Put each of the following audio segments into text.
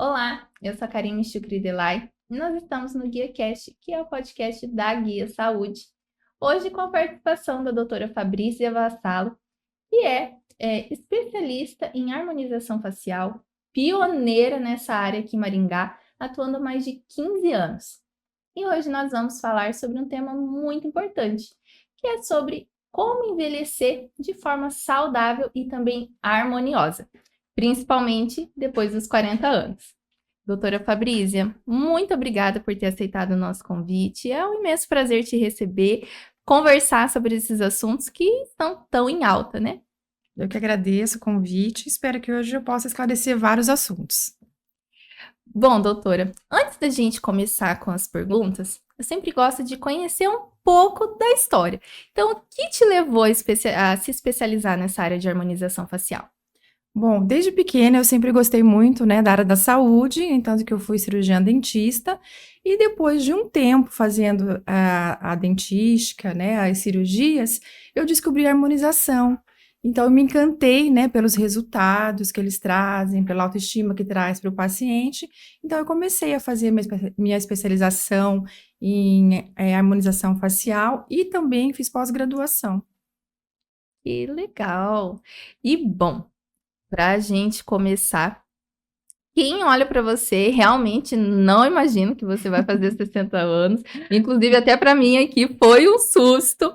Olá, eu sou a Karine Shukridelai e nós estamos no GuiaCast, que é o podcast da Guia Saúde. Hoje com a participação da doutora Fabrícia Vassalo, que é especialista em harmonização facial, pioneira nessa área aqui em Maringá, atuando há mais de 15 anos. E hoje nós vamos falar sobre um tema muito importante, que é sobre como envelhecer de forma saudável e também harmoniosa, principalmente depois dos 40 anos. Doutora Fabrícia, muito obrigada por ter aceitado o nosso convite. É um imenso prazer te receber, conversar sobre esses assuntos que estão tão em alta, né? Eu que agradeço o convite e espero que hoje eu possa esclarecer vários assuntos. Bom, doutora, antes da gente começar com as perguntas, eu sempre gosto de conhecer um pouco da história. Então, o que te levou a se especializar nessa área de harmonização facial? Bom, desde pequena eu sempre gostei muito, né, da área da saúde, então que eu fui cirurgiã dentista, e depois de um tempo fazendo a dentística, né, as cirurgias, eu descobri a harmonização. Então eu me encantei, né, pelos resultados que eles trazem, pela autoestima que traz para o paciente. Então eu comecei a fazer minha especialização em harmonização facial e também fiz pós-graduação. Que legal! E bom, para a gente começar, quem olha para você realmente não imagina que você vai fazer 60 anos. Inclusive, até para mim aqui foi um susto.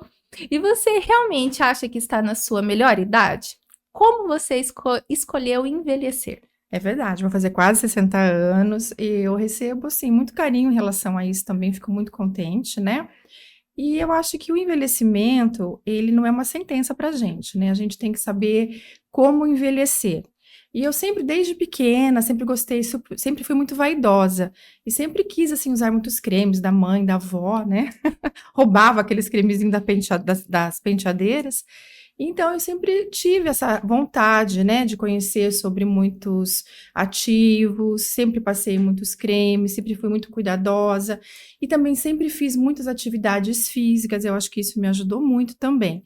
E você realmente acha que está na sua melhor idade? Como você escolheu envelhecer? É verdade, vou fazer quase 60 anos e eu recebo, assim, muito carinho em relação a isso também, fico muito contente, né? E eu acho que o envelhecimento, ele não é uma sentença pra gente, né? A gente tem que saber como envelhecer. E eu sempre, desde pequena, sempre gostei, sempre fui muito vaidosa. E sempre quis, assim, usar muitos cremes da mãe, da avó, né? Roubava aqueles cremezinhos das penteadeiras. Então, eu sempre tive essa vontade, né, de conhecer sobre muitos ativos, sempre passei muitos cremes, sempre fui muito cuidadosa e também sempre fiz muitas atividades físicas, eu acho que isso me ajudou muito também.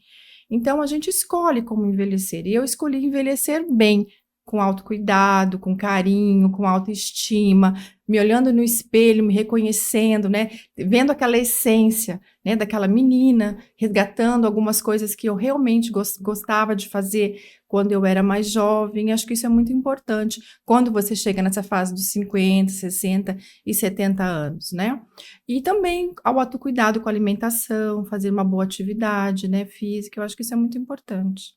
Então, a gente escolhe como envelhecer, e eu escolhi envelhecer bem, com autocuidado, com carinho, com autoestima, me olhando no espelho, me reconhecendo, né, vendo aquela essência, né, daquela menina, resgatando algumas coisas que eu realmente gostava de fazer quando eu era mais jovem. Acho que isso é muito importante quando você chega nessa fase dos 50, 60 e 70 anos, né? E também ao autocuidado com a alimentação, fazer uma boa atividade, né, física, eu acho que isso é muito importante.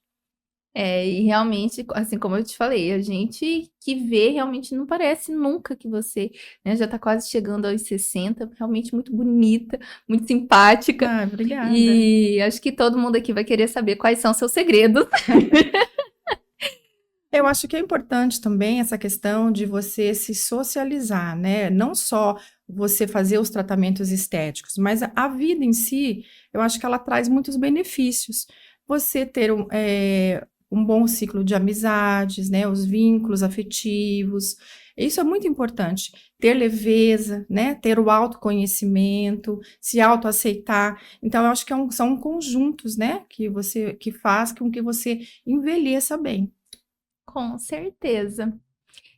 E realmente, assim como eu te falei, a gente que vê realmente não parece nunca que você, né, já está quase chegando aos 60, realmente muito bonita, muito simpática. Ah, obrigada. E acho que todo mundo aqui vai querer saber quais são seus segredos. Eu acho que é importante também essa questão de você se socializar, né? Não só você fazer os tratamentos estéticos, mas a vida em si, eu acho que ela traz muitos benefícios. Você ter um bom ciclo de amizades, né? Os vínculos afetivos, isso é muito importante. Ter leveza, né? Ter o autoconhecimento, se autoaceitar. Então, eu acho que são conjuntos, né? Que faz com que você envelheça bem. Com certeza.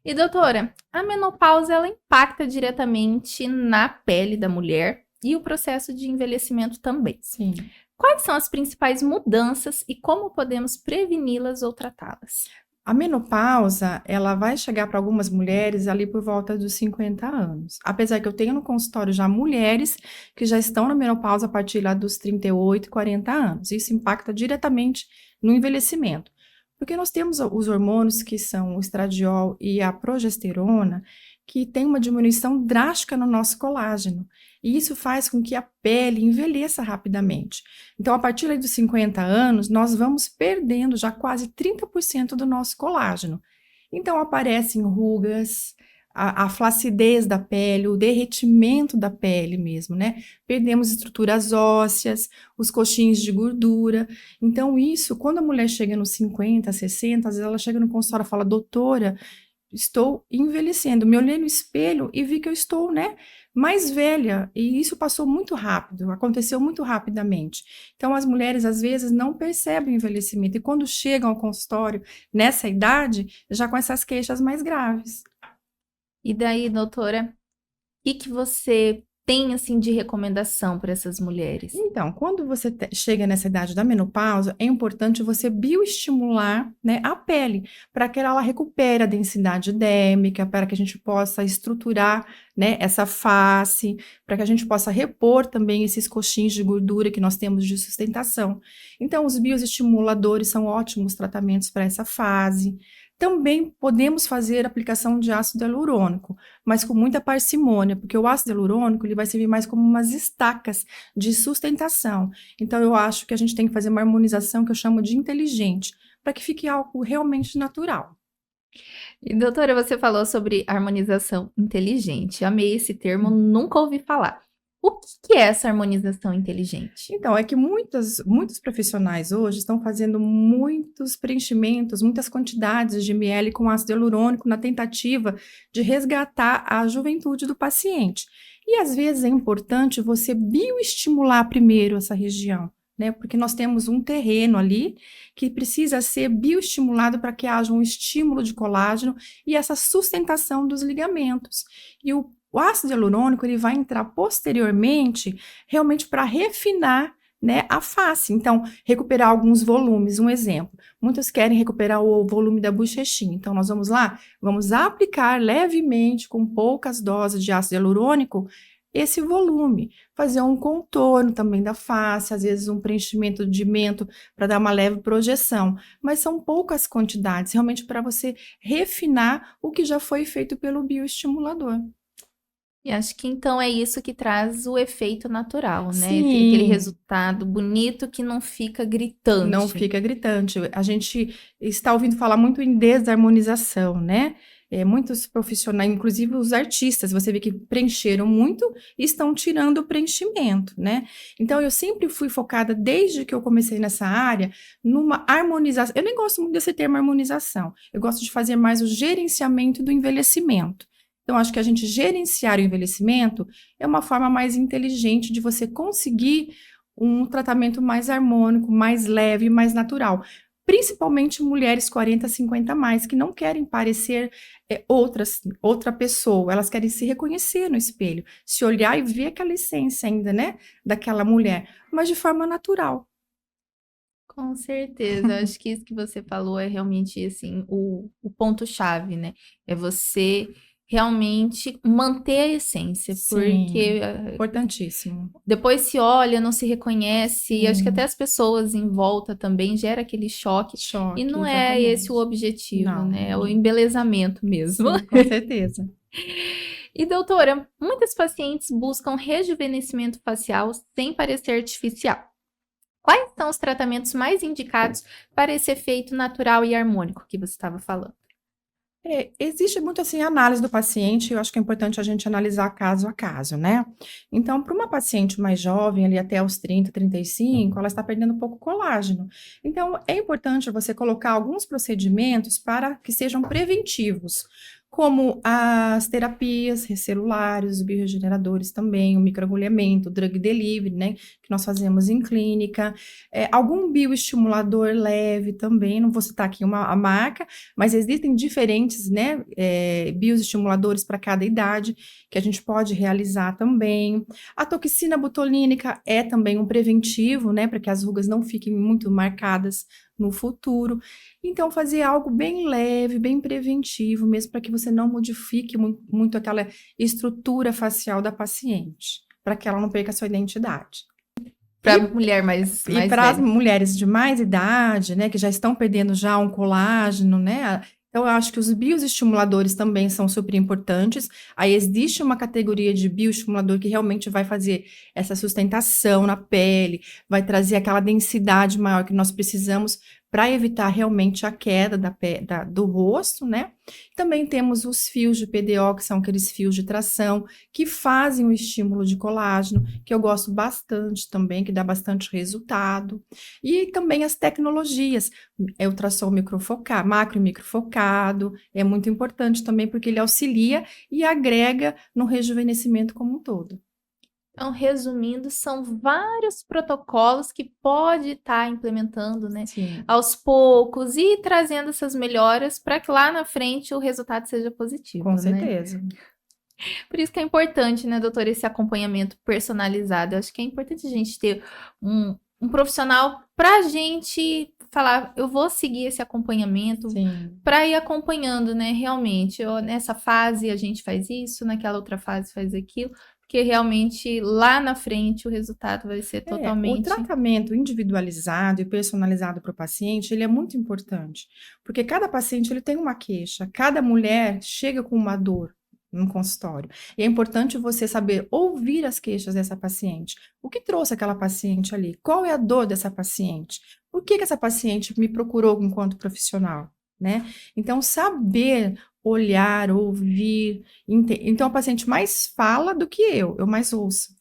E doutora, a menopausa ela impacta diretamente na pele da mulher e o processo de envelhecimento também. Sim. Quais são as principais mudanças e como podemos preveni-las ou tratá-las? A menopausa, ela vai chegar para algumas mulheres ali por volta dos 50 anos. Apesar que eu tenho no consultório já mulheres que já estão na menopausa a partir lá dos 38, 40 anos. Isso impacta diretamente no envelhecimento. Porque nós temos os hormônios que são o estradiol e a progesterona, que tem uma diminuição drástica no nosso colágeno. E isso faz com que a pele envelheça rapidamente. Então, a partir aí dos 50 anos, nós vamos perdendo já quase 30% do nosso colágeno. Então, aparecem rugas, a flacidez da pele, o derretimento da pele mesmo, né? Perdemos estruturas ósseas, os coxins de gordura. Então, isso, quando a mulher chega nos 50, 60, às vezes ela chega no consultório e fala, doutora, estou envelhecendo. Me olhei no espelho e vi que eu estou, né, mais velha. E isso passou muito rápido, aconteceu muito rapidamente. Então, as mulheres, às vezes, não percebem o envelhecimento. E quando chegam ao consultório nessa idade, já com essas queixas mais graves. E daí, doutora, o que você tem, assim, de recomendação para essas mulheres? Então, quando você chega nessa idade da menopausa, é importante você bioestimular, né, a pele, para que ela recupere a densidade dérmica, para que a gente possa estruturar, né, essa face, para que a gente possa repor também esses coxins de gordura que nós temos de sustentação. Então, os bioestimuladores são ótimos tratamentos para essa fase. Também podemos fazer aplicação de ácido hialurônico, mas com muita parcimônia, porque o ácido hialurônico ele vai servir mais como umas estacas de sustentação. Então, eu acho que a gente tem que fazer uma harmonização que eu chamo de inteligente, para que fique algo realmente natural. E, doutora, você falou sobre harmonização inteligente. Amei esse termo, nunca ouvi falar. O que é essa harmonização inteligente? Então, é que muitos profissionais hoje estão fazendo muitos preenchimentos, muitas quantidades de ml com ácido hialurônico na tentativa de resgatar a juventude do paciente. E às vezes é importante você bioestimular primeiro essa região, né? Porque nós temos um terreno ali que precisa ser bioestimulado para que haja um estímulo de colágeno e essa sustentação dos ligamentos. E o ácido hialurônico ele vai entrar posteriormente realmente para refinar, né, a face. Então, recuperar alguns volumes. Um exemplo, muitos querem recuperar o volume da bochechinha. Então, nós vamos lá, vamos aplicar levemente, com poucas doses de ácido hialurônico, esse volume. Fazer um contorno também da face, às vezes um preenchimento de mento para dar uma leve projeção. Mas são poucas quantidades, realmente para você refinar o que já foi feito pelo bioestimulador. E acho que então é isso que traz o efeito natural, né? Aquele Sim, resultado bonito que não fica gritante. não fica gritante. A gente está ouvindo falar muito em desarmonização, né? Muitos profissionais, inclusive os artistas, você vê que preencheram muito e estão tirando o preenchimento, né? Então, eu sempre fui focada, desde que eu comecei nessa área, numa harmonização. Eu nem gosto muito desse termo harmonização. Eu gosto de fazer mais o gerenciamento do envelhecimento. Então, acho que a gente gerenciar o envelhecimento é uma forma mais inteligente de você conseguir um tratamento mais harmônico, mais leve, mais natural. Principalmente mulheres 40, 50 a mais, que não querem parecer outra pessoa, elas querem se reconhecer no espelho, se olhar e ver aquela essência ainda, né, daquela mulher, mas de forma natural. Com certeza, acho que isso que você falou é realmente assim o ponto-chave, né? É você realmente manter a essência, Sim, porque importantíssimo. depois se olha, não se reconhece, e acho que até Sim, as pessoas em volta também gera aquele choque, e choque, não é esse o exatamente. objetivo, Não, né? É o embelezamento mesmo. sim, com certeza. E doutora, muitas pacientes buscam rejuvenescimento facial sem parecer artificial. Quais são os tratamentos mais indicados para esse efeito natural e harmônico que você estava falando? Existe muito assim a análise do paciente, eu acho que é importante a gente analisar caso a caso, né? Então, para uma paciente mais jovem, ali até os 30, 35, ela está perdendo pouco colágeno. Então, é importante você colocar alguns procedimentos para que sejam preventivos, como as terapias celulares, os bioregeneradores também, o microagulhamento, o drug delivery, né? Que nós fazemos em clínica, algum bioestimulador leve também, não vou citar aqui a marca, mas existem diferentes, né, bioestimuladores para cada idade que a gente pode realizar também. A toxina botulínica é também um preventivo, né, para que as rugas não fiquem muito marcadas no futuro. Então, fazer algo bem leve, bem preventivo, mesmo para que você não modifique muito aquela estrutura facial da paciente, para que ela não perca a sua identidade. Para E mulher mais, e mais para as velha. mulheres de mais idade, né, que já estão perdendo já um colágeno, né? Então, eu acho que os bioestimuladores também são super importantes. Aí existe uma categoria de bioestimulador que realmente vai fazer essa sustentação na pele, vai trazer aquela densidade maior que nós precisamos para evitar realmente a queda do rosto, né? Também temos os fios de PDO, que são aqueles fios de tração, que fazem o estímulo de colágeno, que eu gosto bastante também, que dá bastante resultado. E também as tecnologias, ultrassom microfocado, macro e microfocado, é muito importante também, porque ele auxilia e agrega no rejuvenescimento como um todo. Então, resumindo, são vários protocolos que pode estar implementando, né, Sim, aos poucos e trazendo essas melhoras para que lá na frente o resultado seja com positivo, né? certeza. Por isso que é importante, né, doutora, esse acompanhamento personalizado. Eu acho que é importante a gente ter um profissional para a gente falar, eu vou seguir esse acompanhamento Sim. para ir acompanhando, né, realmente. Nessa fase a gente faz isso, naquela outra fase faz aquilo, porque realmente lá na frente o resultado vai ser O totalmente. tratamento individualizado e personalizado para o paciente, ele é muito importante, porque cada paciente ele tem uma queixa, cada mulher chega com uma dor no consultório. E é importante você saber ouvir as queixas dessa paciente. O que trouxe aquela paciente ali? Qual é a dor dessa paciente? Por que essa paciente me procurou enquanto profissional, né? Então, saber olhar, ouvir, então a paciente mais fala do que eu mais ouço.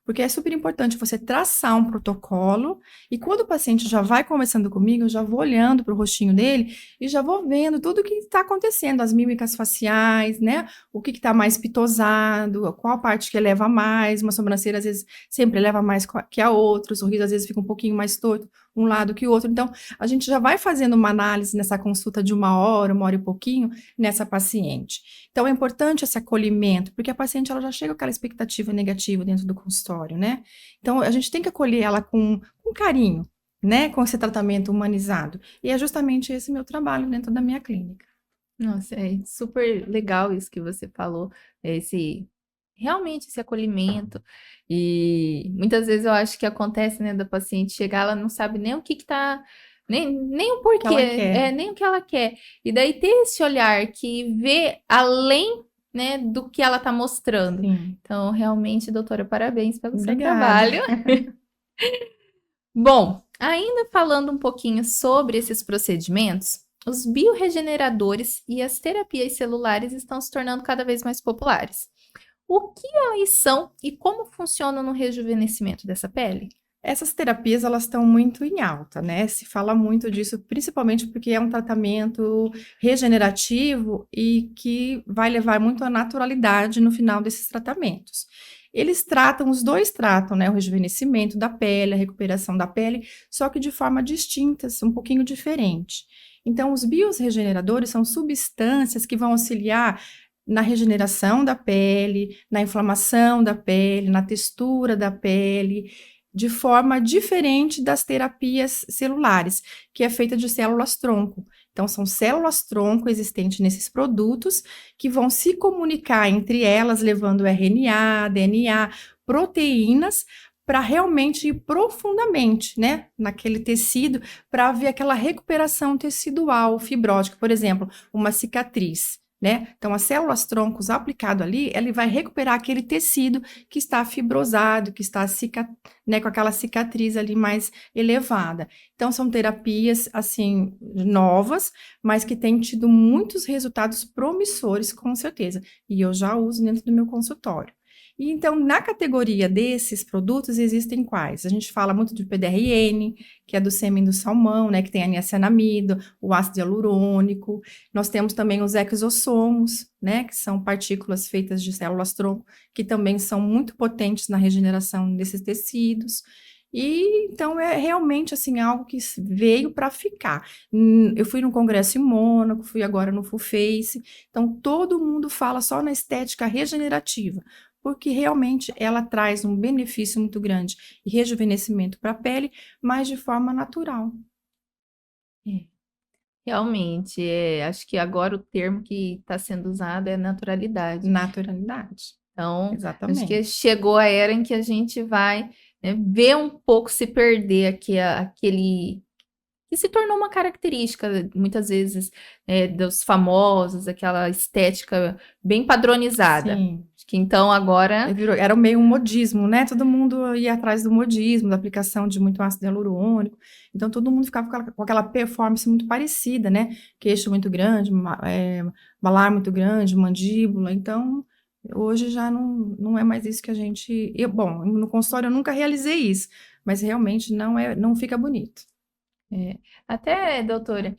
Porque é super importante você traçar um protocolo e quando o paciente já vai conversando comigo, eu já vou olhando para o rostinho dele e já vou vendo tudo o que está acontecendo, as mímicas faciais, né? O que está mais pitosado, qual parte que eleva mais, uma sobrancelha às vezes sempre eleva mais que a outra, o sorriso às vezes fica um pouquinho mais torto, um lado que o outro. Então, a gente já vai fazendo uma análise nessa consulta de uma hora e pouquinho, nessa paciente. Então, é importante esse acolhimento, porque a paciente ela já chega com aquela expectativa negativa dentro do consultório, né? Então, a gente tem que acolher ela com carinho, né? Com esse tratamento humanizado. E é justamente esse meu trabalho dentro da minha clínica. Nossa, é super legal isso que você falou, esse realmente esse acolhimento. E muitas vezes eu acho que acontece, né, da paciente chegar, ela não sabe nem o que tá, nem o Que porquê, ela quer. nem o que ela quer. E daí ter esse olhar que vê além, né, do que ela tá mostrando. Sim. Então, realmente, doutora, parabéns pelo seu Obrigada. trabalho. Bom, ainda falando um pouquinho sobre esses procedimentos, os bioregeneradores e as terapias celulares estão se tornando cada vez mais populares. O que elas são e como funcionam no rejuvenescimento dessa pele? Essas terapias, elas estão muito em alta, né? Se fala muito disso, principalmente porque é um tratamento regenerativo e que vai levar muito à naturalidade no final desses tratamentos. Eles tratam, os dois tratam, né? O rejuvenescimento da pele, a recuperação da pele, só que de forma distintas, um pouquinho diferente. Então, os biorregeneradores são substâncias que vão auxiliar na regeneração da pele, na inflamação da pele, na textura da pele de forma diferente das terapias celulares, que é feita de células-tronco. Então, são células-tronco existentes nesses produtos que vão se comunicar entre elas, levando RNA, DNA, proteínas, para realmente ir profundamente, né, naquele tecido, para ver aquela recuperação tecidual fibrótica, por exemplo, uma cicatriz. Né? Então, as células troncos aplicado ali, ele vai recuperar aquele tecido que está fibrosado, que está né, com aquela cicatriz ali mais elevada. Então, são terapias, assim, novas, mas que têm tido muitos resultados promissores, com certeza. E eu já uso dentro do meu consultório. E então, na categoria desses produtos, existem quais? A gente fala muito de PDRN, que é do sêmen do salmão, né, que tem a niacinamida, o ácido hialurônico. Nós temos também os exossomos, né, que são partículas feitas de células-tronco, que também são muito potentes na regeneração desses tecidos. E então é realmente assim algo que veio para ficar. Eu fui no congresso em Mônaco, fui agora no Full Face, então todo mundo fala só na estética regenerativa, porque realmente ela traz um benefício muito grande e rejuvenescimento para a pele, mas de forma natural. É, realmente, acho que agora o termo que está sendo usado é naturalidade. Naturalidade, Então, acho que exatamente. chegou a era em que a gente vai, né, ver um pouco se perder aquele que se tornou uma característica, muitas vezes, dos famosos, aquela estética bem padronizada. Sim. Acho que então agora Era meio um modismo, né? Todo mundo ia atrás do modismo, da aplicação de muito ácido hialurônico. Então, todo mundo ficava com aquela performance muito parecida, né? Queixo muito grande, malar muito grande, mandíbula. Então, hoje já não é mais isso que a gente. Bom, no consultório eu nunca realizei isso, mas realmente não fica bonito. até, doutora,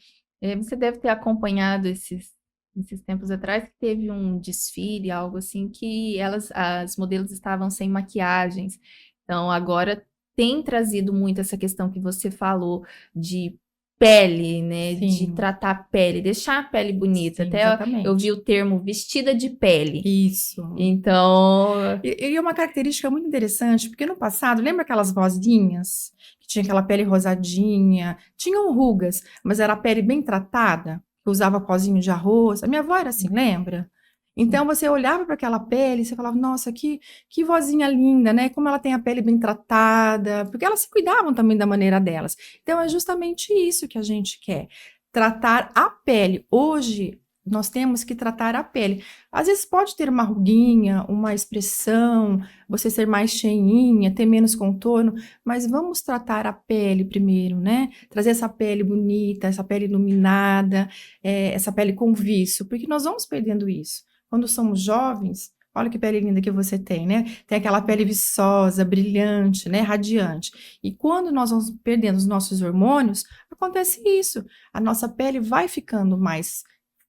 você deve ter acompanhado esses esses tempos atrás, que teve um desfile, algo assim, que as modelos estavam sem maquiagens. Então, agora tem trazido muito essa questão que você falou de pele, né? De Sim, tratar a pele, deixar a pele bonita. sim, Até eu vi exatamente. o termo vestida de pele. Isso. Então, E é uma característica muito interessante, porque no passado, lembra aquelas vozinhas que tinha aquela pele rosadinha, tinham rugas, mas era a pele bem tratada, que usava pozinho de arroz. A minha avó era assim, lembra? Então você olhava para aquela pele e você falava, nossa, que vozinha linda, né? Como ela tem a pele bem tratada, porque elas se cuidavam também da maneira delas. Então é justamente isso que a gente quer, tratar a pele. Hoje nós temos que tratar a pele. Às vezes pode ter uma ruguinha, uma expressão, você ser mais cheinha, ter menos contorno, mas vamos tratar a pele primeiro, né? Trazer essa pele bonita, essa pele iluminada, essa pele com viço, porque nós vamos perdendo isso. Quando somos jovens, olha que pele linda que você tem, né? Tem aquela pele viçosa, brilhante, né? Radiante. E quando nós vamos perdendo os nossos hormônios, acontece isso. A nossa pele vai ficando mais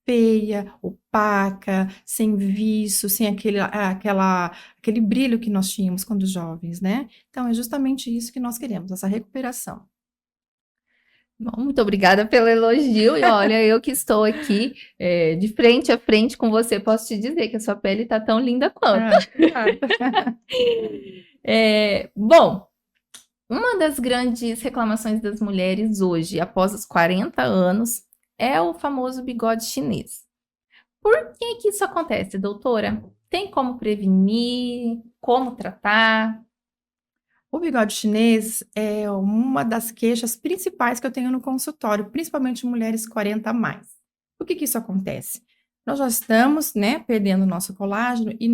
feia, opaca, sem viço, sem aquele brilho que nós tínhamos quando jovens, né? Então, é justamente isso que nós queremos, essa recuperação. bom, muito obrigada pelo elogio. E olha, eu que estou aqui de frente a frente com você, posso te dizer que a sua pele está tão linda quanto. Ah, obrigada. Bom, uma das grandes reclamações das mulheres hoje, após os 40 anos, é o famoso bigode chinês. Por que que isso acontece, doutora? Tem como prevenir? Como tratar? O bigode chinês é uma das queixas principais que eu tenho no consultório, principalmente mulheres 40 a mais. Por que que isso acontece? Nós já estamos, né, perdendo o nosso colágeno e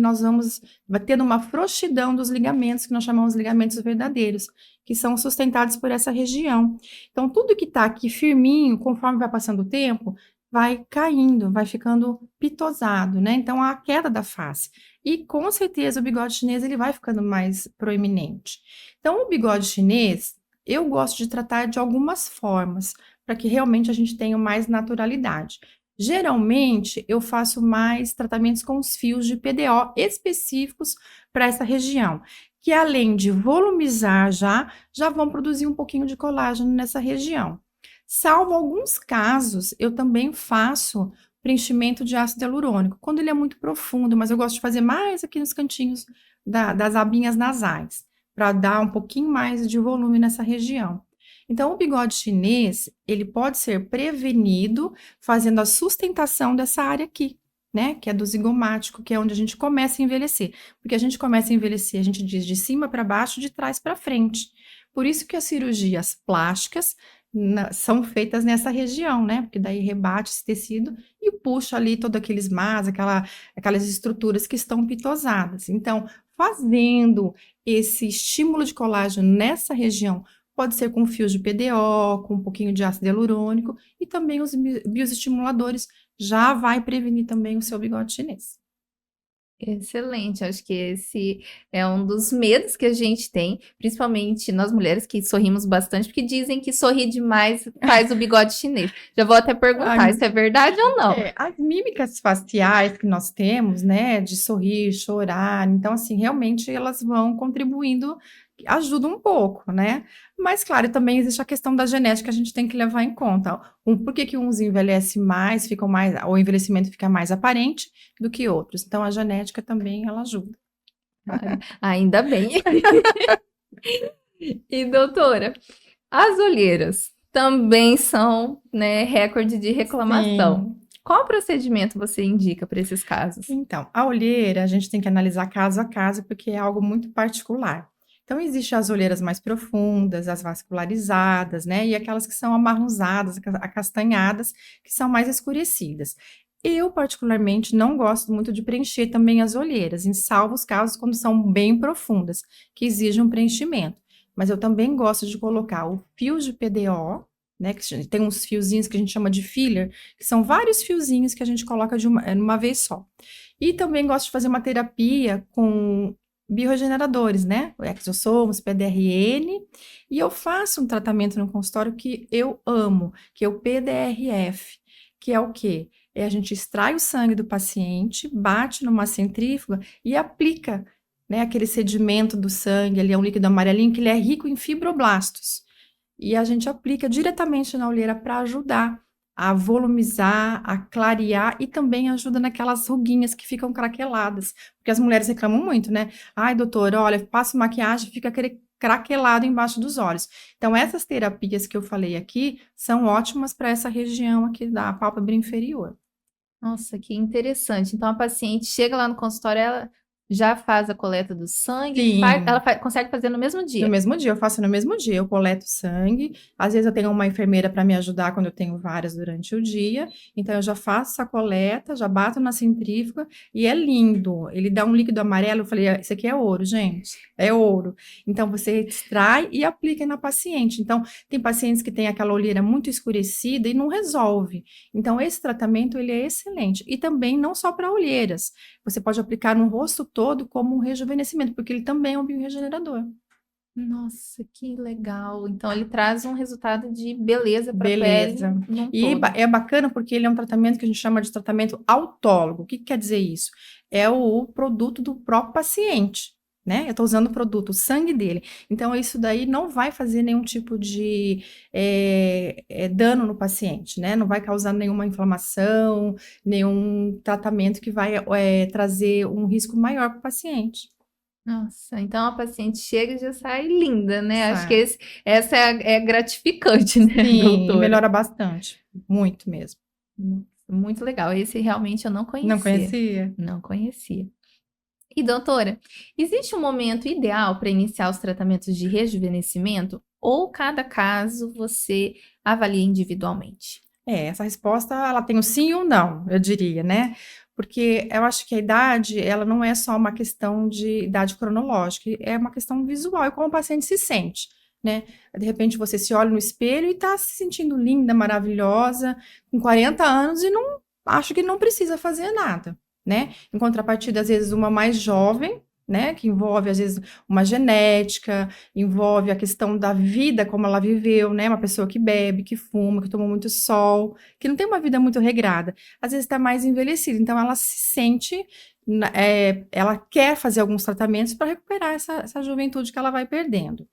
vai tendo uma frouxidão dos ligamentos, que nós chamamos de ligamentos verdadeiros, que são sustentados por essa região. Então, tudo que está aqui firminho, conforme vai passando o tempo, vai caindo, vai ficando pitosado, né? Então, a queda da face. E, com certeza, o bigode chinês ele vai ficando mais proeminente. Então, o bigode chinês, eu gosto de tratar de algumas formas, para que realmente a gente tenha mais naturalidade. Geralmente, eu faço mais tratamentos com os fios de PDO específicos para essa região, que além de volumizar já vão produzir um pouquinho de colágeno nessa região. Salvo alguns casos, eu também faço preenchimento de ácido hialurônico, quando ele é muito profundo, mas eu gosto de fazer mais aqui nos cantinhos das abinhas nasais para dar um pouquinho mais de volume nessa região. Então, o bigode chinês, ele pode ser prevenido fazendo a sustentação dessa área aqui, né? Que é do zigomático, que é onde a gente começa a envelhecer. Porque a gente começa a envelhecer, a gente diz de cima para baixo, de trás para frente. Por isso que as cirurgias plásticas são feitas nessa região, né? Porque daí rebate esse tecido e puxa ali todos aqueles mas, aquelas estruturas que estão pitosadas. Então, fazendo esse estímulo de colágeno nessa região, pode ser com fios de PDO, com um pouquinho de ácido hialurônico, e também os bioestimuladores já vai prevenir também o seu bigode chinês. Excelente, acho que esse é um dos medos que a gente tem, principalmente nós mulheres que sorrimos bastante, porque dizem que sorrir demais faz o bigode chinês. Já vou até perguntar, isso é verdade ou não? As mímicas faciais que nós temos, né, de sorrir, chorar, então, assim, realmente elas vão contribuindo, ajudam um pouco, né? Mas, claro, também existe a questão da genética, a gente tem que levar em conta. Por que que uns envelhecem mais, o envelhecimento fica mais aparente do que outros? Então, a genética também, ela ajuda. Ainda bem. E doutora, as olheiras também são, né, recorde de reclamação. Sim. Qual procedimento você indica para esses casos? Então, a olheira, a gente tem que analisar caso a caso, porque é algo muito particular. Então, existem as olheiras mais profundas, as vascularizadas, né? E aquelas que são amarronzadas, acastanhadas, que são mais escurecidas. Eu, particularmente, não gosto muito de preencher também as olheiras, em salvos casos quando são bem profundas, que exigem um preenchimento. Mas eu também gosto de colocar o fio de PDO, né? Que tem uns fiozinhos que a gente chama de filler, que são vários fiozinhos que a gente coloca de uma vez só. E também gosto de fazer uma terapia com bioregeneradores, né? O exossomos, PDRN, e eu faço um tratamento no consultório que eu amo, que é o PDRF, que é o quê? A gente extrai o sangue do paciente, bate numa centrífuga e aplica, né, aquele sedimento do sangue, ali é um líquido amarelinho que ele é rico em fibroblastos. E a gente aplica diretamente na olheira para ajudar a volumizar, a clarear e também ajuda naquelas ruguinhas que ficam craqueladas. Porque as mulheres reclamam muito, né? Ai, doutora, olha, passo maquiagem, fica aquele craquelado embaixo dos olhos. Então, essas terapias que eu falei aqui são ótimas para essa região aqui da pálpebra inferior. Nossa, que interessante. Então, a paciente chega lá no consultório, ela já faz a coleta do sangue, ela Sim. consegue fazer no mesmo No dia. mesmo dia, eu faço no mesmo dia, eu coleto sangue, às vezes eu tenho uma enfermeira para me ajudar quando eu tenho várias durante o dia, então eu já faço essa coleta, já bato na centrífuga e é lindo, ele dá um líquido amarelo, eu falei, isso aqui é ouro, gente, é ouro. Então você extrai e aplica na paciente, então tem pacientes que têm aquela olheira muito escurecida e não resolve, então esse tratamento ele é excelente, e também não só para olheiras, você pode aplicar no rosto todo como um rejuvenescimento, porque ele também é um bioregenerador. Nossa, que legal. Então, ele traz um resultado de beleza para a pele Beleza. num E todo. é bacana porque ele é um tratamento que a gente chama de tratamento autólogo. O que quer dizer isso? É o produto do próprio paciente, né? Eu estou usando o produto, o sangue dele. Então, isso daí não vai fazer nenhum tipo de dano no paciente, né? Não vai causar nenhuma inflamação, nenhum tratamento que vai trazer um risco maior para o paciente. Nossa, então a paciente chega e já sai linda, né? Acho que Sabe? essa é gratificante, né, Sim, e doutora? melhora bastante. Muito mesmo. Muito legal. Esse realmente eu não Não conhecia. conhecia? Não conhecia. E, doutora, existe um momento ideal para iniciar os tratamentos de rejuvenescimento ou cada caso você avalia individualmente? Essa resposta ela tem o sim e o não, eu diria, né? Porque eu acho que a idade, ela não é só uma questão de idade cronológica, é uma questão visual e como o paciente se sente, né? De repente você se olha no espelho e tá se sentindo linda, maravilhosa, com 40 anos e não acho que não precisa fazer nada, né? Em contrapartida, às vezes, uma mais jovem, né? Que envolve, às vezes, uma genética, envolve a questão da vida, como ela viveu, né? Uma pessoa que bebe, que fuma, que toma muito sol, que não tem uma vida muito regrada, às vezes está mais envelhecida, então ela se sente, ela quer fazer alguns tratamentos para recuperar essa juventude que ela vai perdendo.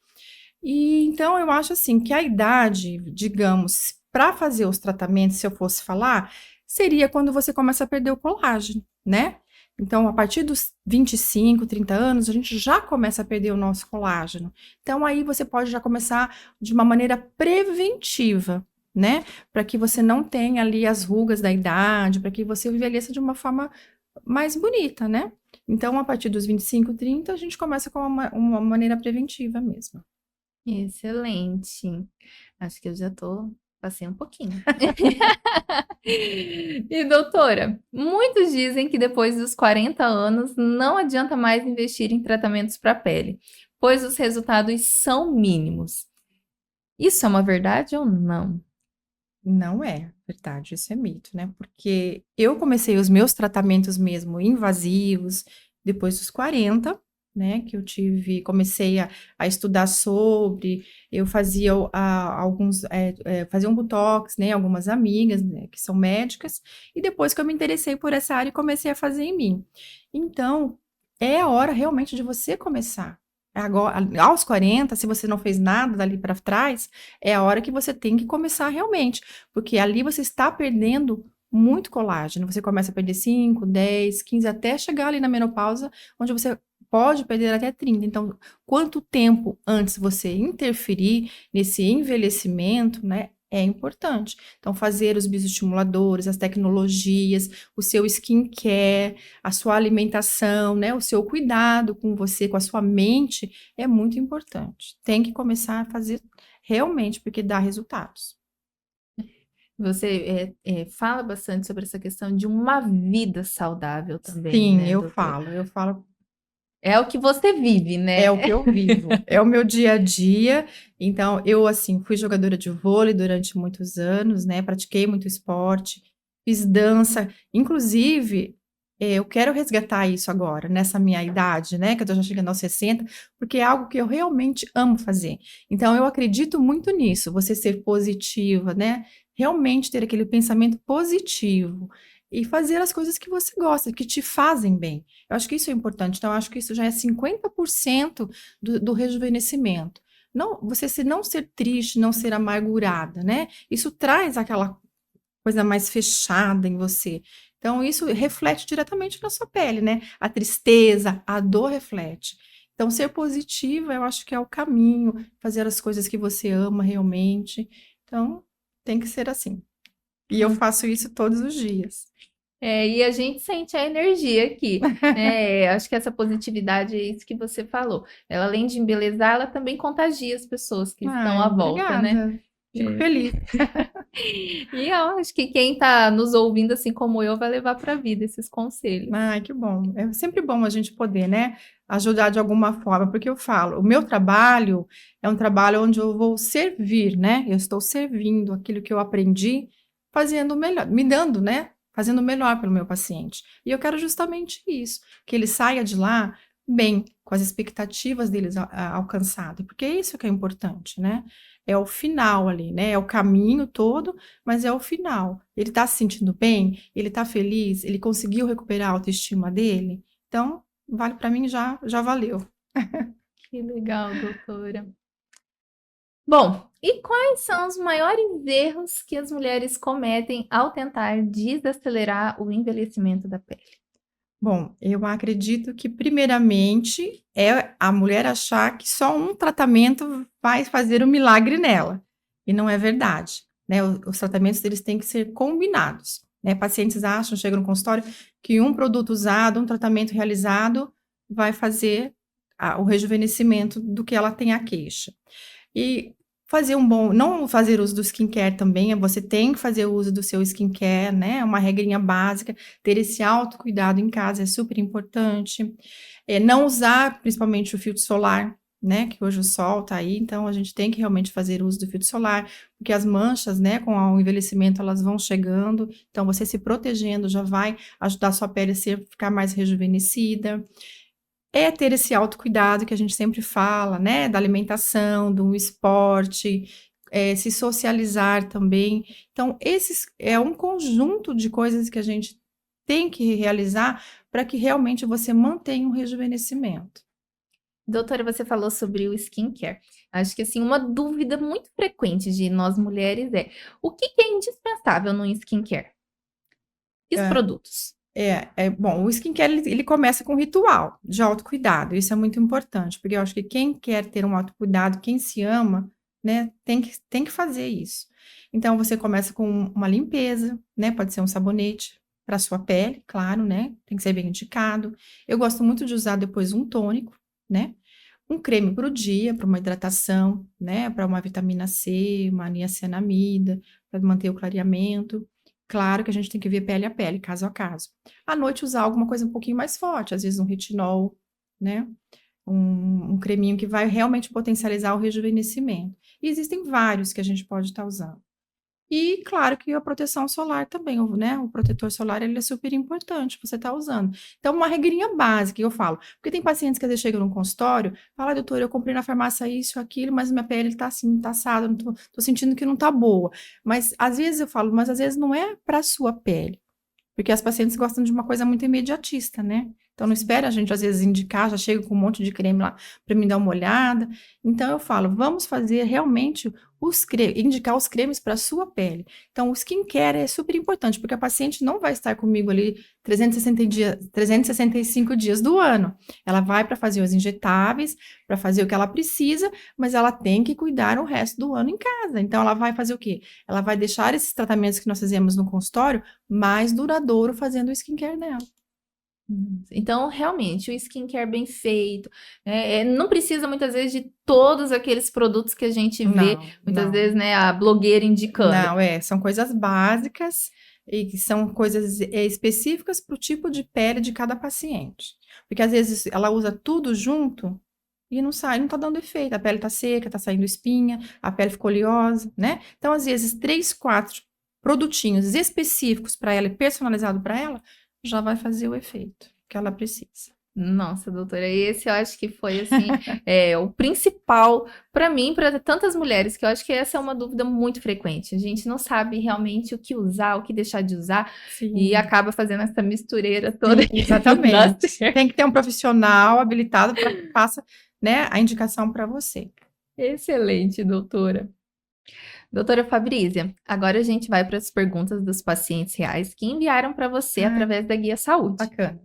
E então eu acho assim que a idade, digamos, para fazer os tratamentos, se eu fosse falar, seria quando você começa a perder o colágeno, né? Então, a partir dos 25, 30 anos, a gente já começa a perder o nosso colágeno. Então, aí você pode já começar de uma maneira preventiva, né? Para que você não tenha ali as rugas da idade, para que você envelheça de uma forma mais bonita, né? Então, a partir dos 25, 30, a gente começa com uma maneira preventiva mesmo. Excelente. Acho que eu já passei um pouquinho. E, doutora, muitos dizem que depois dos 40 anos não adianta mais investir em tratamentos para a pele, pois os resultados são mínimos. Isso é uma verdade ou não? Não é verdade, isso é mito, né? Porque eu comecei os meus tratamentos mesmo invasivos depois dos 40, né? Que eu comecei a estudar sobre, eu fazia fazia um botox, né? Algumas amigas, né, que são médicas, e depois que eu me interessei por essa área, comecei a fazer em mim. Então, é a hora realmente de você começar. Agora, aos 40, se você não fez nada dali para trás, é a hora que você tem que começar realmente, porque ali você está perdendo muito colágeno. Você começa a perder 5, 10, 15, até chegar ali na menopausa, onde você pode perder até 30. Então, quanto tempo antes você interferir nesse envelhecimento, né? É importante. Então, fazer os bioestimuladores, as tecnologias, o seu skincare, a sua alimentação, né? O seu cuidado com você, com a sua mente, é muito importante. Tem que começar a fazer realmente, porque dá resultados. Você fala bastante sobre essa questão de uma vida saudável também, Sim, né, doutora? eu falo, É o que você vive, é né? o que eu vivo, é o meu dia a dia. Então, eu, assim, fui jogadora de vôlei durante muitos anos, né? Pratiquei muito esporte, fiz dança, inclusive. eu quero resgatar isso agora, nessa minha idade, né, que eu tô já chegando aos 60, porque é algo que eu realmente amo fazer. Então, eu acredito muito nisso, você ser positiva, né, realmente ter aquele pensamento positivo e fazer as coisas que você gosta, que te fazem bem. Eu acho que isso é importante, então eu acho que isso já é 50% do rejuvenescimento. Não, não ser triste, não ser amargurada, né? Isso traz aquela coisa mais fechada em você. Então, isso reflete diretamente na sua pele, né? A tristeza, a dor reflete. Então, ser positiva, eu acho que é o caminho, fazer as coisas que você ama realmente. Então, tem que ser assim. E eu faço isso todos os dias. E a gente sente a energia aqui, né? Acho que essa positividade é isso que você falou. Ela, além de embelezar, ela também contagia as pessoas que estão Ai, à volta, né? obrigada. Fico É. feliz. E eu acho que quem está nos ouvindo, assim como eu, vai levar para a vida esses conselhos. Ai, que bom. É sempre bom a gente poder, né, ajudar de alguma forma, porque eu falo, o meu trabalho é um trabalho onde eu vou servir, né? Eu estou servindo aquilo que eu aprendi, fazendo o melhor, me dando, né? Fazendo o melhor pelo meu paciente. E eu quero justamente isso, que ele saia de lá bem, com as expectativas deles alcançadas, porque é isso que é importante, né? É o final ali, né? É o caminho todo, mas é o final. Ele está se sentindo bem? Ele está feliz? Ele conseguiu recuperar a autoestima dele? Então, vale para mim já valeu. Que legal, doutora. Bom, e quais são os maiores erros que as mulheres cometem ao tentar desacelerar o envelhecimento da pele? Bom, eu acredito que primeiramente é a mulher achar que só um tratamento vai fazer um milagre nela, e não é verdade, né? Os tratamentos eles têm que ser combinados, né? Pacientes acham, chegam no consultório, que um produto usado, um tratamento realizado vai fazer o rejuvenescimento do que ela tem a queixa. E fazer não fazer uso do skincare também, você tem que fazer uso do seu skincare, né? É uma regrinha básica, ter esse autocuidado em casa é super importante. Não usar principalmente o filtro solar, né? Que hoje o sol tá aí, então a gente tem que realmente fazer uso do filtro solar, porque as manchas, né, com o envelhecimento, elas vão chegando, então você se protegendo já vai ajudar a sua pele a ficar mais rejuvenescida. É ter esse autocuidado que a gente sempre fala, né, da alimentação, do esporte, se socializar também. Então, esses é um conjunto de coisas que a gente tem que realizar para que realmente você mantenha um rejuvenescimento. Doutora, você falou sobre o skincare. Acho que assim, uma dúvida muito frequente de nós mulheres é: o que que é indispensável no skincare? E os É, produtos? bom, o skincare ele começa com um ritual de autocuidado, isso é muito importante, porque eu acho que quem quer ter um autocuidado, quem se ama, né, tem que fazer isso. Então você começa com uma limpeza, né, pode ser um sabonete para sua pele, claro, né, tem que ser bem indicado. Eu gosto muito de usar depois um tônico, né, um creme para o dia, para uma hidratação, né, para uma vitamina C, uma niacinamida, para manter o clareamento. Claro que a gente tem que ver pele a pele, caso a caso. À noite usar alguma coisa um pouquinho mais forte, às vezes um retinol, né? Um creminho que vai realmente potencializar o rejuvenescimento. E existem vários que a gente pode estar usando. E claro que a proteção solar também, né? O protetor solar ele é super importante você estar usando. Então, uma regrinha básica que eu falo, porque tem pacientes que às vezes chegam no consultório, fala, doutor, eu comprei na farmácia isso, aquilo, mas minha pele tá assim, tá assada, não tô sentindo que não tá boa. Mas às vezes eu falo, mas às vezes não é para sua pele. Porque as pacientes gostam de uma coisa muito imediatista, né? Então não espera a gente às vezes indicar, já chega com um monte de creme lá para me dar uma olhada. Então eu falo, vamos fazer realmente indicar os cremes para a sua pele. Então o skincare é super importante, porque a paciente não vai estar comigo ali 360 dias, 365 dias do ano. Ela vai para fazer os injetáveis, para fazer o que ela precisa, mas ela tem que cuidar o resto do ano em casa. Então ela vai fazer o quê? Ela vai deixar esses tratamentos que nós fazemos no consultório mais duradouro fazendo o skincare dela. Então, realmente, o skincare bem feito, não precisa muitas vezes de todos aqueles produtos que a gente vê, Não, muitas não, vezes, né, a blogueira indicando. não, são coisas básicas e que são coisas específicas para o tipo de pele de cada paciente. Porque às vezes ela usa tudo junto e não sai, não tá dando efeito. A pele tá seca, tá saindo espinha, a pele ficou oleosa, né? Então, às vezes, 3, 4 produtinhos específicos para ela e personalizado para ela, já vai fazer o efeito que ela precisa. Nossa, doutora, esse eu acho que foi assim, o principal para mim, para tantas mulheres, que eu acho que essa é uma dúvida muito frequente. A gente não sabe realmente o que usar, o que deixar de usar, e Sim, acaba fazendo essa mistureira toda sim, que não dá exatamente. certo. Tem que ter um profissional habilitado para que faça, né, a indicação para você. Excelente, doutora. Doutora Fabrícia, agora a gente vai para as perguntas dos pacientes reais que enviaram para você Ah, através da Guia Saúde. bacana.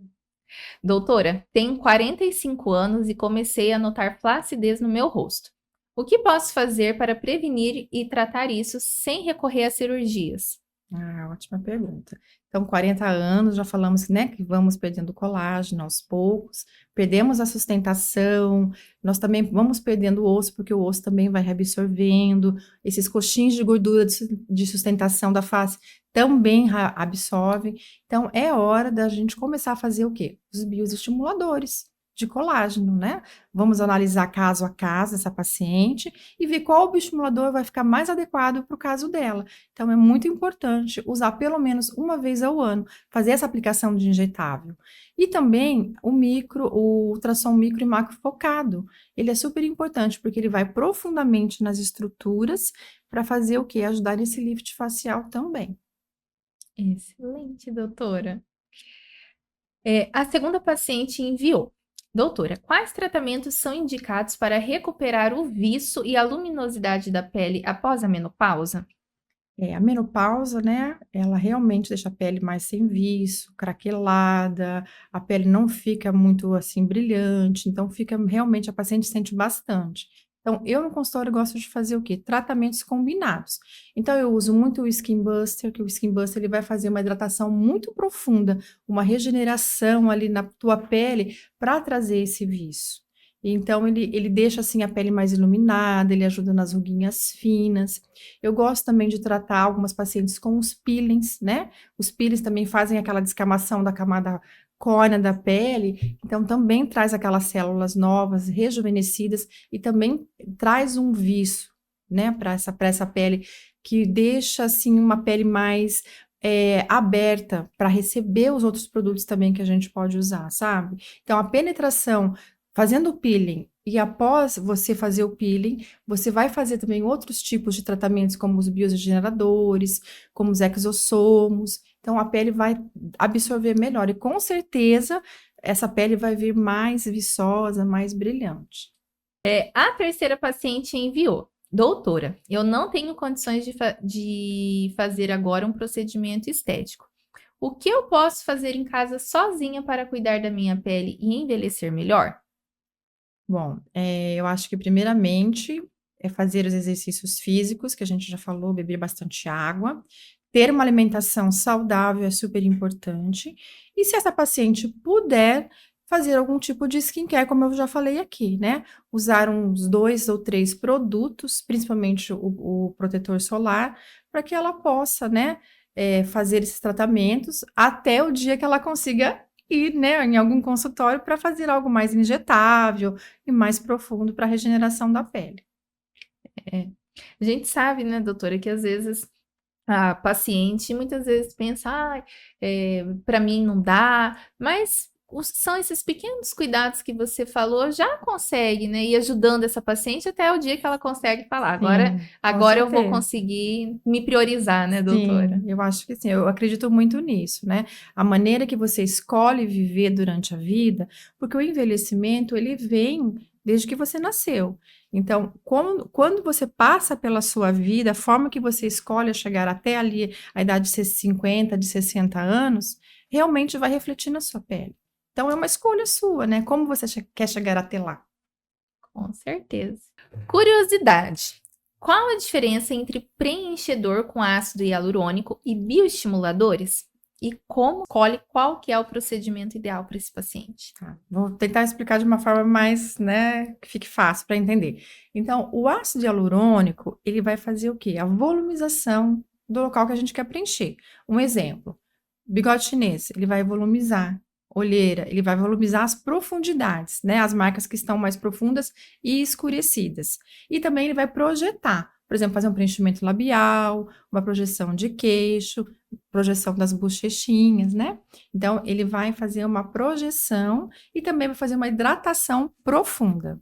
Doutora, tenho 45 anos e comecei a notar flacidez no meu rosto. O que posso fazer para prevenir e tratar isso sem recorrer a cirurgias? Ah, ótima pergunta. Então, 40 anos, já falamos, né, que vamos perdendo colágeno aos poucos, perdemos a sustentação, nós também vamos perdendo o osso, porque o osso também vai reabsorvendo, esses coxins de gordura de sustentação da face também absorvem. Então, é hora da gente começar a fazer o quê? Os bioestimuladores de colágeno, né? Vamos analisar caso a caso essa paciente e ver qual bioestimulador vai ficar mais adequado para o caso dela. Então, é muito importante usar pelo menos uma vez ao ano, fazer essa aplicação de injetável. E também o ultrassom micro e macro focado. Ele é super importante porque ele vai profundamente nas estruturas para fazer o quê? Ajudar nesse lift facial também. Excelente, doutora. A segunda paciente enviou. Doutora, quais tratamentos são indicados para recuperar o viço e a luminosidade da pele após a menopausa? A menopausa, né, ela realmente deixa a pele mais sem viço, craquelada, a pele não fica muito, assim, brilhante, então fica realmente a paciente sente bastante. Então, eu no consultório gosto de fazer o quê? Tratamentos combinados. Então, eu uso muito o Skin Buster, que o Skin Buster ele vai fazer uma hidratação muito profunda, uma regeneração ali na tua pele para trazer esse viço. Então, ele deixa, assim, a pele mais iluminada, ele ajuda nas ruguinhas finas. Eu gosto também de tratar algumas pacientes com os peelings, né? Os peelings também fazem aquela descamação da camada córnea da pele, então também traz aquelas células novas, rejuvenescidas e também traz um viço, né, para essa pele que deixa assim uma pele mais aberta para receber os outros produtos também que a gente pode usar, sabe? Então a penetração fazendo o peeling e após você fazer o peeling, você vai fazer também outros tipos de tratamentos, como os bioregeneradores, como os exossomos. Então, a pele vai absorver melhor. E com certeza, essa pele vai vir mais viçosa, mais brilhante. A terceira paciente enviou. Doutora, eu não tenho condições de fazer agora um procedimento estético. O que eu posso fazer em casa sozinha para cuidar da minha pele e envelhecer melhor? Bom, eu acho que primeiramente é fazer os exercícios físicos, que a gente já falou, beber bastante água, ter uma alimentação saudável é super importante. E se essa paciente puder fazer algum tipo de skincare, como eu já falei aqui, né? Usar uns 2 ou 3 produtos, principalmente o protetor solar, para que ela possa, né, fazer esses tratamentos até o dia que ela consiga ir, né, em algum consultório para fazer algo mais injetável e mais profundo para a regeneração da pele. É. A gente sabe, né, doutora, que às vezes a paciente muitas vezes pensa, ah, para mim não dá, mas são esses pequenos cuidados que você falou, já consegue, né, ir ajudando essa paciente até o dia que ela consegue falar, agora, Sim, com agora eu vou certeza. conseguir me priorizar, né, doutora? Sim, eu acho que sim, eu acredito muito nisso, né? A maneira que você escolhe viver durante a vida, porque o envelhecimento, ele vem desde que você nasceu. Então, quando você passa pela sua vida, a forma que você escolhe chegar até ali, a idade de 50, de 60 anos, realmente vai refletir na sua pele. Então, é uma escolha sua, né? Como você quer chegar até lá. Com certeza. Curiosidade. Qual a diferença entre preenchedor com ácido hialurônico e bioestimuladores? E como escolhe qual que é o procedimento ideal para esse paciente? Tá, vou tentar explicar de uma forma mais, né, que fique fácil para entender. Então, o ácido hialurônico, ele vai fazer o quê? A volumização do local que a gente quer preencher. Um exemplo, bigode chinês, ele vai volumizar. Olheira, ele vai volumizar as profundidades, né, as marcas que estão mais profundas e escurecidas. E também ele vai projetar. Por exemplo, fazer um preenchimento labial, uma projeção de queixo, projeção das bochechinhas, né? Então, ele vai fazer uma projeção e também vai fazer uma hidratação profunda.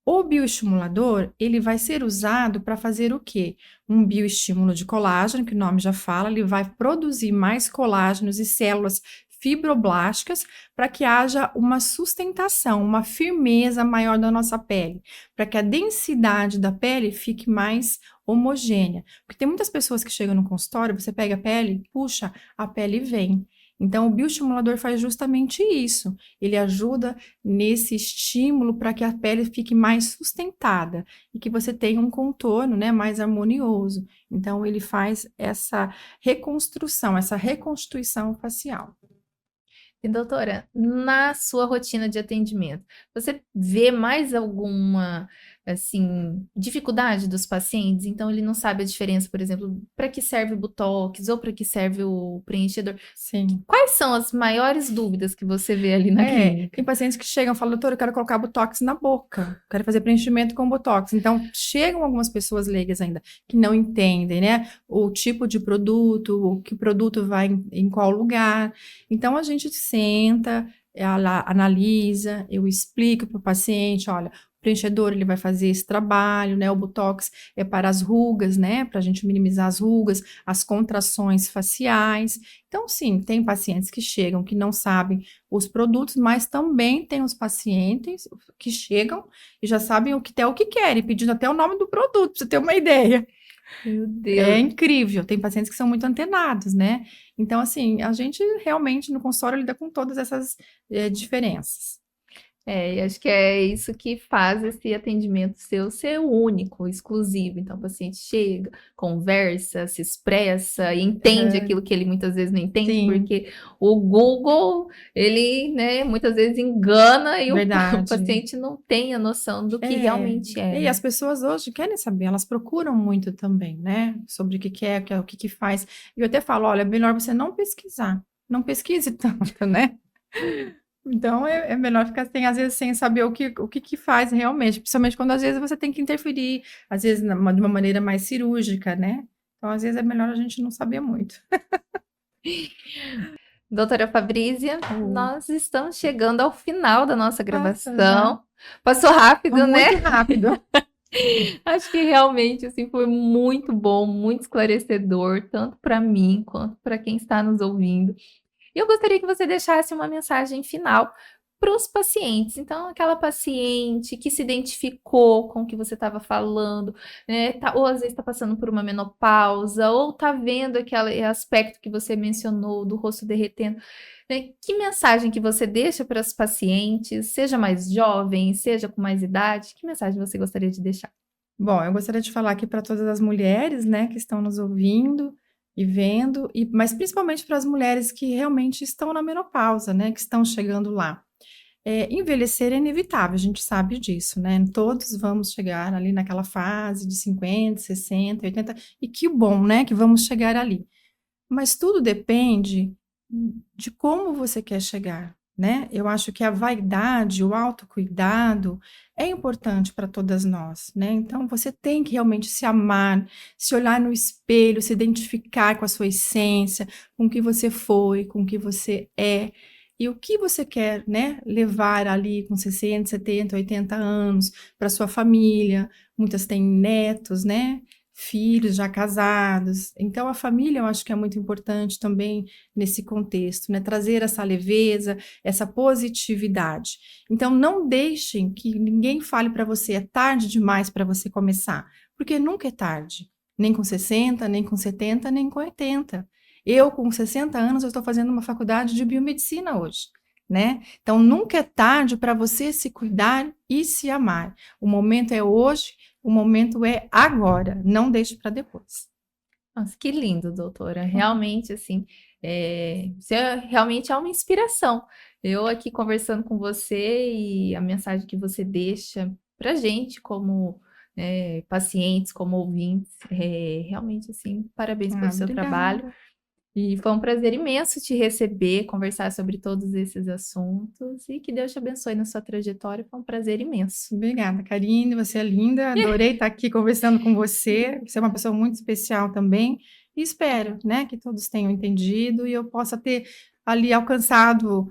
O bioestimulador, ele vai ser usado para fazer o quê? Um bioestímulo de colágeno, que o nome já fala, ele vai produzir mais colágenos e células fibroblásticas para que haja uma sustentação, uma firmeza maior da nossa pele, para que a densidade da pele fique mais homogênea. Porque tem muitas pessoas que chegam no consultório, você pega a pele, puxa, a pele vem. Então, o bioestimulador faz justamente isso. Ele ajuda nesse estímulo para que a pele fique mais sustentada e que você tenha um contorno, né, mais harmonioso. Então, ele faz essa reconstrução, essa reconstituição facial. E doutora, na sua rotina de atendimento, você vê mais alguma, assim, dificuldade dos pacientes? Então, ele não sabe a diferença, por exemplo, para que serve o Botox ou para que serve o preenchedor? Sim. Quais são as maiores dúvidas que você vê ali na clínica? Tem pacientes que chegam e falam, doutora, eu quero colocar Botox na boca, quero fazer preenchimento com Botox. Então, chegam algumas pessoas leigas ainda, que não entendem, né? O tipo de produto, o que produto vai em qual lugar. Então, a gente senta, ela analisa, eu explico para o paciente, olha, o preenchedor, ele vai fazer esse trabalho, né? O Botox é para as rugas, né? Para a gente minimizar as rugas, as contrações faciais. Então, sim, tem pacientes que chegam que não sabem os produtos, mas também tem os pacientes que chegam e já sabem o que querem, pedindo até o nome do produto, para você ter uma ideia. Meu É Deus. incrível, tem pacientes que são muito antenados, né? Então, assim, a gente realmente no consultório lida com todas essas diferenças. E acho que é isso que faz esse atendimento seu ser único, exclusivo. Então, o paciente chega, conversa, se expressa e entende Aham, aquilo que ele muitas vezes não entende, sim, porque o Google, ele, né, muitas vezes engana e o, o verdade. paciente não tem a noção do que realmente é, E né? as pessoas hoje querem saber, elas procuram muito também, né? Sobre o que que é, o que que faz. E eu até falo, olha, é melhor você não pesquisar, não pesquise tanto, né? Então é melhor ficar sem, às vezes, sem saber o que que faz realmente, principalmente quando às vezes você tem que interferir, às vezes de uma maneira mais cirúrgica, né? Então, às vezes, é melhor a gente não saber muito. Doutora Fabrícia, Oi. nós estamos chegando ao final da nossa Nossa, já gravação. Passou rápido, né? muito rápido. Acho que realmente assim foi muito bom, muito esclarecedor, tanto para mim quanto para quem está nos ouvindo. E eu gostaria que você deixasse uma mensagem final para os pacientes. Então, aquela paciente que se identificou com o que você estava falando, né, ou às vezes está passando por uma menopausa, ou está vendo aquele aspecto que você mencionou do rosto derretendo, né? Que mensagem que você deixa para as pacientes, seja mais jovem, seja com mais idade, que mensagem você gostaria de deixar? Bom, eu gostaria de falar aqui para todas as mulheres, né, que estão nos ouvindo e vendo, mas principalmente para as mulheres que realmente estão na menopausa, né, que estão chegando lá. Envelhecer é inevitável, a gente sabe disso, né? Todos vamos chegar ali naquela fase de 50, 60, 80, e que bom, né, que vamos chegar ali. Mas tudo depende de como você quer chegar, né? Eu acho que a vaidade, o autocuidado é importante para todas nós, né? Então você tem que realmente se amar, se olhar no espelho, se identificar com a sua essência, com o que você foi, com o que você é. E o que você quer, né, levar ali com 60, 70, 80 anos para sua família? Muitas têm netos, né? Filhos já casados. Então, a família eu acho que é muito importante também nesse contexto, né? Trazer essa leveza, essa positividade. Então, não deixem que ninguém fale para você, é tarde demais para você começar, porque nunca é tarde. Nem com 60, nem com 70, nem com 80. Eu, com 60 anos, eu estou fazendo uma faculdade de biomedicina hoje, né? Então, nunca é tarde para você se cuidar e se amar. O momento é hoje, o momento é agora, não deixe para depois. Nossa, que lindo, doutora. Realmente, assim, você realmente é uma inspiração. Eu aqui conversando com você e a mensagem que você deixa para gente, como pacientes, como ouvintes, realmente, assim, parabéns pelo seu trabalho. Obrigada. E foi um prazer imenso te receber, conversar sobre todos esses assuntos e que Deus te abençoe na sua trajetória. Foi um prazer imenso. Obrigada, Karine, você é linda, adorei estar aqui conversando com você. Você é uma pessoa muito especial também. E espero, né, que todos tenham entendido e eu possa ter ali alcançado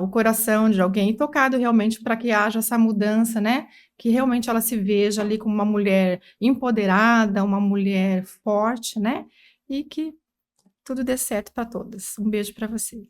o coração de alguém e tocado realmente para que haja essa mudança, né? Que realmente ela se veja ali como uma mulher empoderada, uma mulher forte, né? E que tudo dê certo para todas. Um beijo para você.